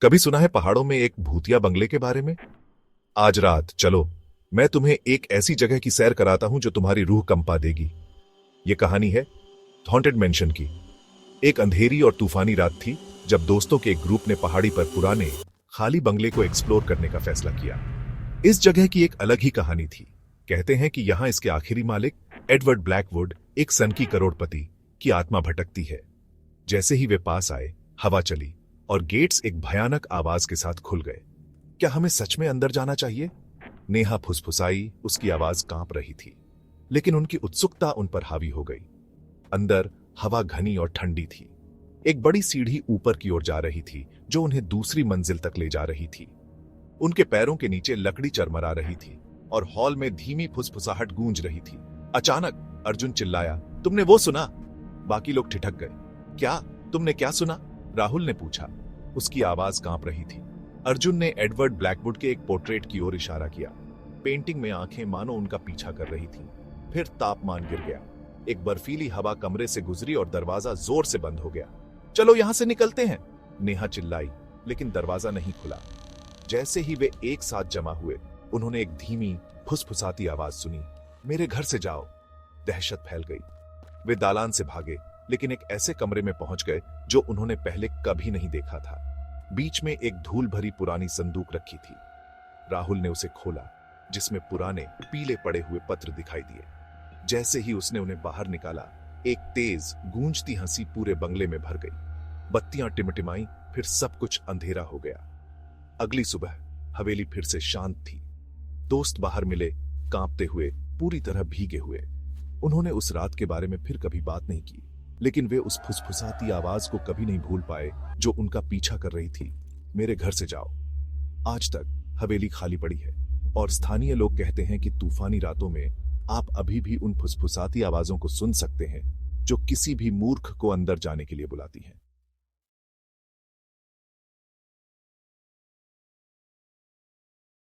कभी सुना है पहाड़ों में एक भूतिया बंगले के बारे में? आज रात चलो, मैं तुम्हें एक ऐसी जगह की सैर कराता हूं जो तुम्हारी रूह कंपा देगी। यह कहानी है हॉन्टेड मैंशन की। एक अंधेरी और तूफानी रात थी जब दोस्तों के एक ग्रुप ने पहाड़ी पर पुराने खाली बंगले को एक्सप्लोर करने का फैसला किया। इस जगह की एक अलग ही कहानी थी। कहते हैं कि यहां इसके आखिरी मालिक एडवर्ड ब्लैकवुड, एक सन की करोड़पति की आत्मा भटकती है। जैसे ही वे पास आए, हवा चली और गेट्स एक भयानक आवाज के साथ खुल गए। क्या हमें सच में अंदर जाना चाहिए? नेहा फुसफुसाई, उसकी आवाज कांप रही थी, लेकिन उनकी उत्सुकता उन पर हावी हो गई। अंदर हवा घनी और ठंडी थी। एक बड़ी सीढ़ी ऊपर की ओर जा रही थी जो उन्हें दूसरी मंजिल तक ले जा रही थी। उनके पैरों के नीचे लकड़ी चरमरा रही थी और हॉल में धीमी फुसफुसाहट गूंज रही थी। अचानक अर्जुन चिल्लाया, तुमने वो सुना? बाकी लोग ठिठक गए। क्या? तुमने क्या सुना? राहुल ने पूछा। उसकी आवाज कांप रही थी। अर्जुन ने एडवर्ड ब्लैकवुड के एक पोर्ट्रेट की ओर इशारा किया। पेंटिंग में आंखें मानो उनका पीछा कर रही थीं। फिर तापमान गिर गया। एक बर्फीली हवा कमरे से गुजरी और दरवाजा जोर से बंद हो गया। चलो यहां से निकलते हैं, नेहा चिल्लाई, लेकिन दरवाजा नहीं खुला। जैसे ही वे एक साथ जमा हुए, उन्होंने एक धीमी फुसफुसाती आवाज सुनी, मेरे घर से जाओ। दहशत फैल गई। वे दालान से भागे, लेकिन एक ऐसे कमरे में पहुंच गए जो उन्होंने पहले कभी नहीं देखा था। बीच में एक धूल भरी पुरानी संदूक रखी थी। राहुल ने उसे खोला, जिसमें पुराने पीले पड़े हुए पत्र दिखाई दिए। जैसे ही उसने उन्हें बाहर निकाला, एक तेज गूंजती हंसी पूरे बंगले में भर गई। बत्तियां टिमटिमाई, फिर सब कुछ अंधेरा हो गया। अगली सुबह हवेली फिर से शांत थी। दोस्त बाहर मिले, कांपते हुए, पूरी तरह भीगे हुए। उन्होंने उस रात के बारे में फिर कभी बात नहीं की, लेकिन वे उस फुसफुसाती आवाज को कभी नहीं भूल पाए जो उनका पीछा कर रही थी, मेरे घर से जाओ। आज तक हवेली खाली पड़ी है और स्थानीय लोग कहते हैं कि तूफानी रातों में आप अभी भी उन फुसफुसाती आवाजों को सुन सकते हैं जो किसी भी मूर्ख को अंदर जाने के लिए बुलाती हैं।